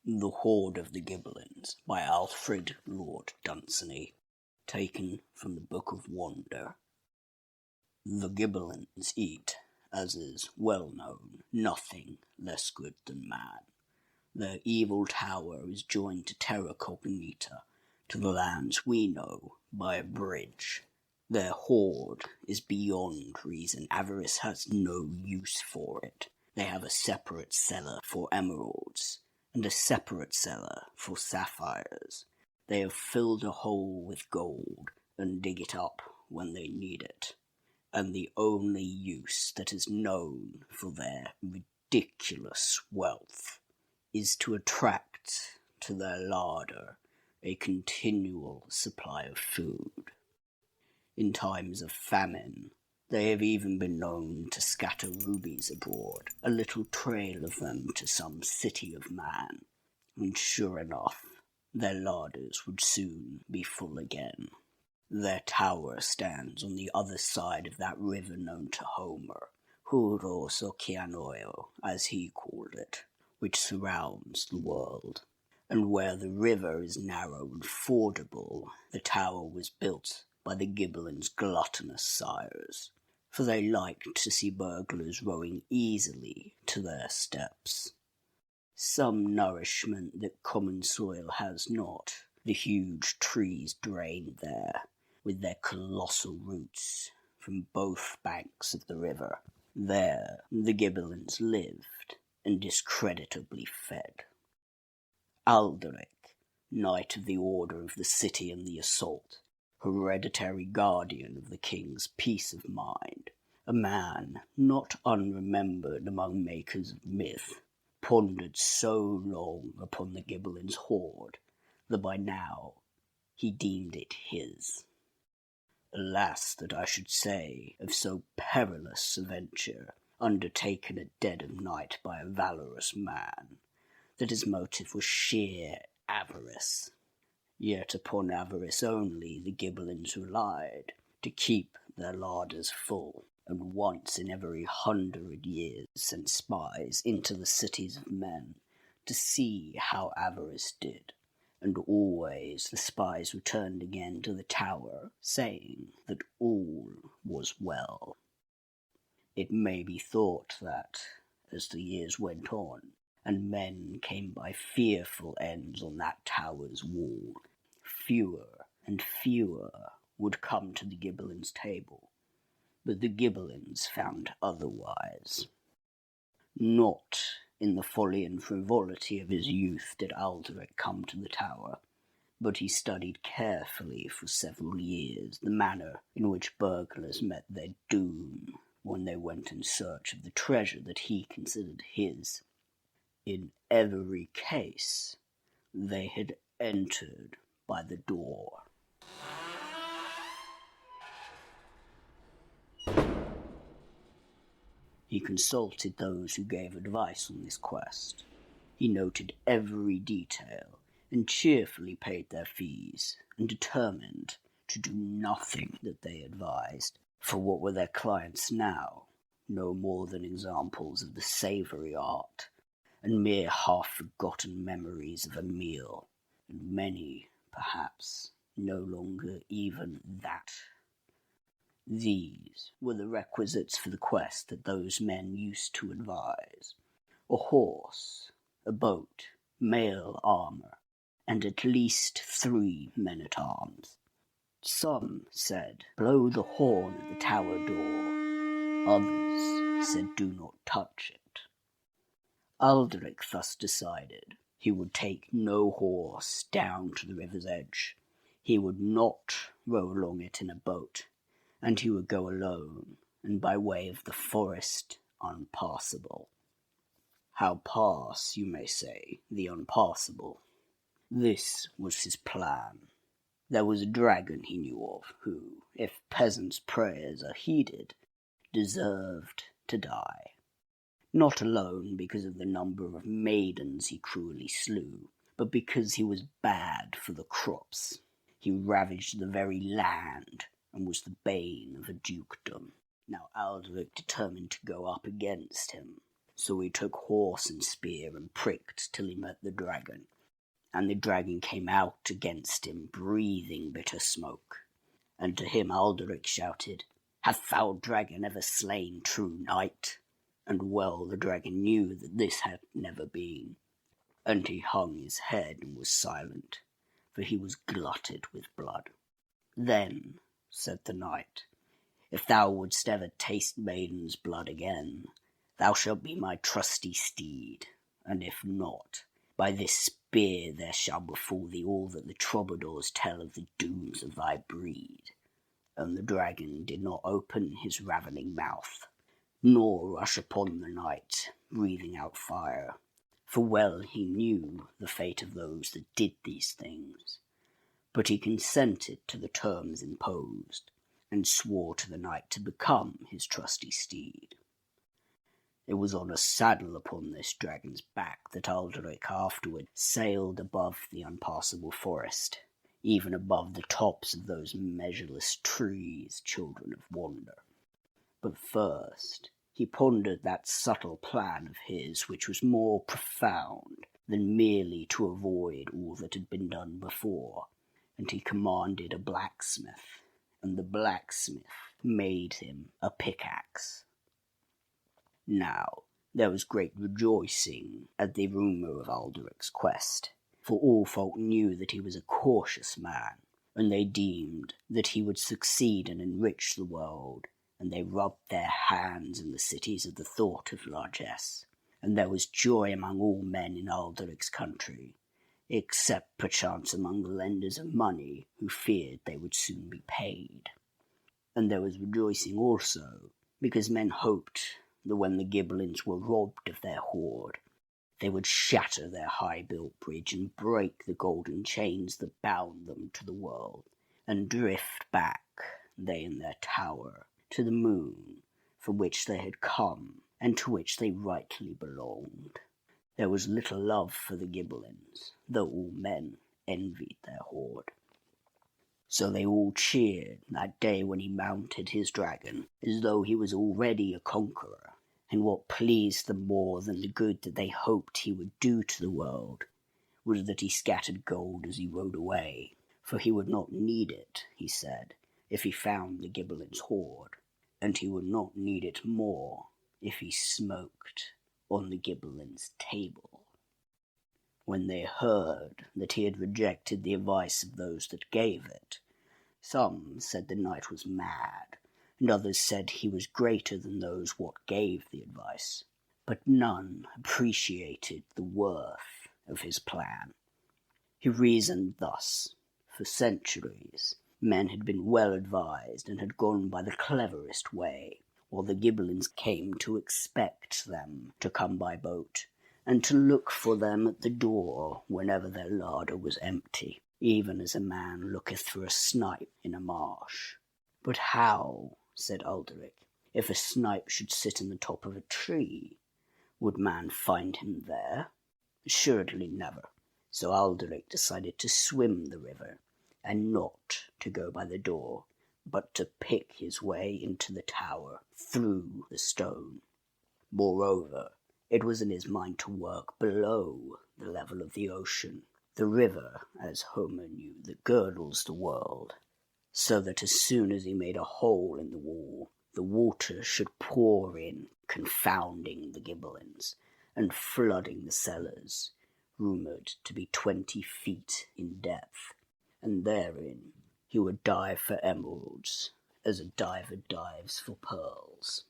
The Hoard of the Gibelins by Alfred Lord Dunsany, taken from the Book of Wonder. The Gibelins eat, as is well known, nothing less good than man. Their evil tower is joined to terra cognita, to the lands we know, by a bridge. Their hoard is beyond reason. Avarice has no use for it. They have a separate cellar for emeralds, and a separate cellar for sapphires. They have filled a hole with gold and dig it up when they need it. And the only use that is known for their ridiculous wealth is to attract to their larder a continual supply of food. In times of famine, they have even been known to scatter rubies abroad, a little trail of them to some city of man, and sure enough, their larders would soon be full again. Their tower stands on the other side of that river known to Homer, Hoard or Oceanoio, as he called it, which surrounds the world. And where the river is narrow and fordable, the tower was built by the Gibelins' gluttonous sires, for they liked to see burglars rowing easily to their steps. Some nourishment that common soil has not, the huge trees drained there, with their colossal roots from both banks of the river. There the Gibbelins lived, and discreditably fed. Alderic, Knight of the Order of the City and the Assault, hereditary guardian of the king's peace of mind, a man not unremembered among makers of myth, pondered so long upon the Gibelins' hoard that by now he deemed it his. Alas, that I should say of so perilous a venture, undertaken at dead of night by a valorous man, that his motive was sheer avarice. Yet upon avarice only the Gibbelins relied to keep their larders full, and once in every 100 years sent spies into the cities of men to see how avarice did, and always the spies returned again to the tower, saying that all was well. It may be thought that, as the years went on, and men came by fearful ends on that tower's wall, fewer and fewer would come to the Gibelins' table. But the Gibelins found otherwise. Not in the folly and frivolity of his youth did Alderic come to the tower, but he studied carefully for several years the manner in which burglars met their doom when they went in search of the treasure that he considered his. In every case, they had entered by the door. He consulted those who gave advice on this quest. He noted every detail and cheerfully paid their fees, and determined to do nothing that they advised, for what were their clients now? No more than examples of the savoury art, and mere half-forgotten memories of a meal, and many, perhaps, no longer even that. These were the requisites for the quest that those men used to advise: a horse, a boat, mail armour, and at least 3 men-at-arms. Some said, blow the horn at the tower door. Others said, do not touch it. Alderic thus decided. He would take no horse down to the river's edge. He would not row along it in a boat, and he would go alone, and by way of the forest unpassable. How pass, you may say, the unpassable? This was his plan. There was a dragon he knew of, who, if peasants' prayers are heeded, deserved to die. Not alone because of the number of maidens he cruelly slew, but because he was bad for the crops. He ravaged the very land, and was the bane of a dukedom. Now Alderic determined to go up against him. So he took horse and spear and pricked till he met the dragon. And the dragon came out against him, breathing bitter smoke. And to him Alderic shouted, "Hath foul dragon ever slain true knight?" And well the dragon knew that this had never been. And he hung his head and was silent, for he was glutted with blood. "Then," said the knight, "if thou wouldst ever taste maiden's blood again, thou shalt be my trusty steed, and if not, by this spear there shall befall thee all that the troubadours tell of the dooms of thy breed." And the dragon did not open his ravening mouth, nor rush upon the knight, breathing out fire, for well he knew the fate of those that did these things. But he consented to the terms imposed, and swore to the knight to become his trusty steed. It was on a saddle upon this dragon's back that Alderic afterward sailed above the unpassable forest, even above the tops of those measureless trees, children of wonder. But first he pondered that subtle plan of his which was more profound than merely to avoid all that had been done before, and he commanded a blacksmith, and the blacksmith made him a pickaxe. Now there was great rejoicing at the rumour of Alderic's quest, for all folk knew that he was a cautious man, and they deemed that he would succeed and enrich the world, and they rubbed their hands in the cities at the thought of largesse. And there was joy among all men in Alderic's country, except perchance among the lenders of money, who feared they would soon be paid. And there was rejoicing also, because men hoped that when the Gibelins were robbed of their hoard, they would shatter their high-built bridge and break the golden chains that bound them to the world, and drift back, they and their tower, to the moon, from which they had come, and to which they rightly belonged. There was little love for the Gibelins, though all men envied their hoard. So they all cheered that day when he mounted his dragon, as though he was already a conqueror. And what pleased them more than the good that they hoped he would do to the world was that he scattered gold as he rode away, for he would not need it, he said, if he found the Gibbelins' hoard, and he would not need it more if he smoked on the Gibbelins' table. When they heard that he had rejected the advice of those that gave it, some said the knight was mad, and others said he was greater than those what gave the advice, but none appreciated the worth of his plan. He reasoned thus: for centuries men had been well advised and had gone by the cleverest way, while the Gibbelins came to expect them to come by boat, and to look for them at the door whenever their larder was empty, even as a man looketh for a snipe in a marsh. But how, said Alderic, if a snipe should sit in the top of a tree, would man find him there? Assuredly never. So Alderic decided to swim the river, and not to go by the door, but to pick his way into the tower through the stone. Moreover, it was in his mind to work below the level of the ocean, the river, as Homer knew, that girdles the world, so that as soon as he made a hole in the wall, the water should pour in, confounding the Gibbelins, and flooding the cellars, rumoured to be 20 feet in depth, and therein he would dive for emeralds, as a diver dives for pearls.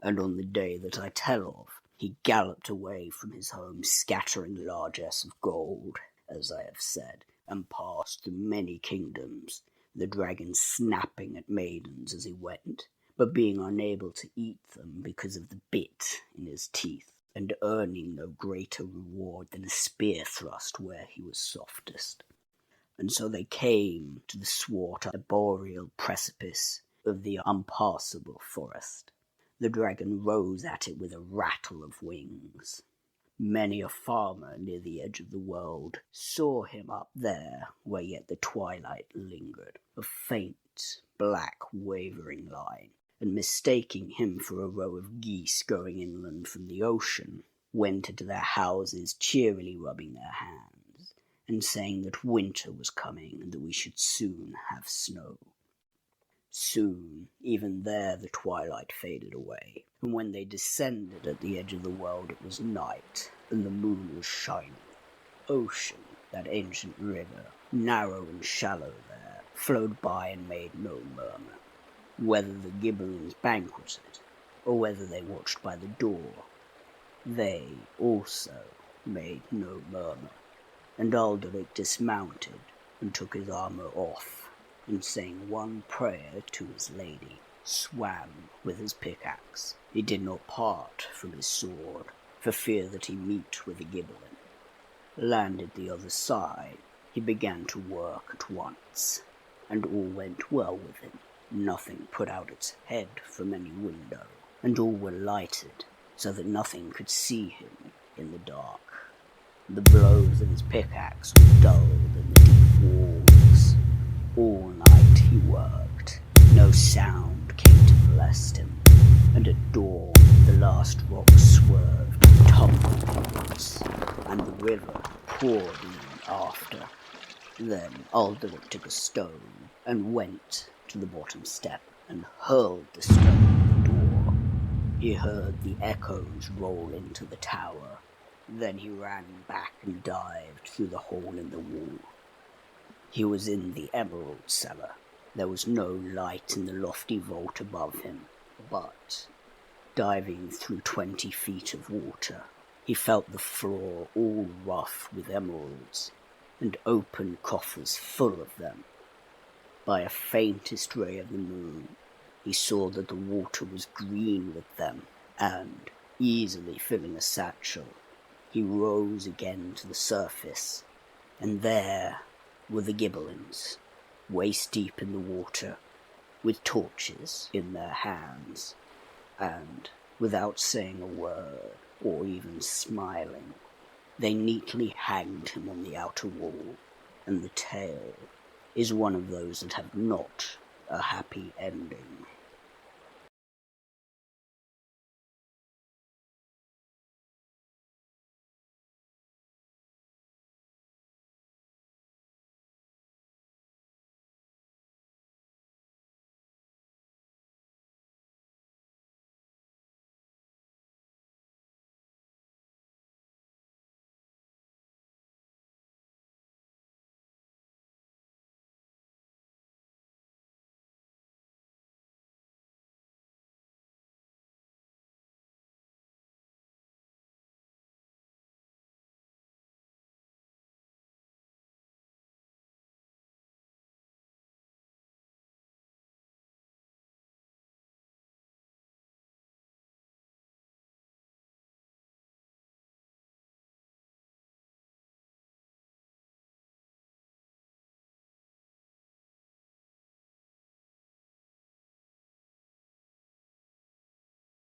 And on the day that I tell of, he galloped away from his home, scattering largesse of gold, as I have said, and passed through many kingdoms, the dragon snapping at maidens as he went, but being unable to eat them because of the bit in his teeth, and earning no greater reward than a spear thrust where he was softest. And so they came to the swart arboreal precipice of the unpassable forest. The dragon rose at it with a rattle of wings. Many a farmer near the edge of the world saw him up there where yet the twilight lingered, a faint, black, wavering line, and mistaking him for a row of geese going inland from the ocean, went into their houses cheerily rubbing their hands, and saying that winter was coming and that we should soon have snow. Soon, even there the twilight faded away, and when they descended at the edge of the world it was night, and the moon was shining. Ocean, that ancient river, narrow and shallow there, flowed by and made no murmur. Whether the Gibbelins banqueted, or whether they watched by the door, they also made no murmur, and Alderic dismounted and took his armour off, and saying one prayer to his lady, swam with his pickaxe. He did not part from his sword, for fear that he meet with a Gibbelin. Landed the other side, he began to work at once, and all went well with him. Nothing put out its head from any window, and all were lighted, so that nothing could see him in the dark. The blows of his pickaxe were dulled in the deep walls. All night he worked. No sound came to molest him, and at dawn the last rock swerved and tumbled onwards, and the river poured in after. Then Alderic took a stone and went to the bottom step and hurled the stone at the door. He heard the echoes roll into the tower. Then he ran back and dived through the hole in the wall. He was in the emerald cellar. There was no light in the lofty vault above him, but, diving through 20 feet of water, he felt the floor all rough with emeralds, and open coffers full of them. By a faintest ray of the moon, he saw that the water was green with them, and, easily filling a satchel, he rose again to the surface, and there were the Gibbelins, waist-deep in the water, with torches in their hands, and, without saying a word, or even smiling, they neatly hanged him on the outer wall, and the tale is one of those that have not a happy ending.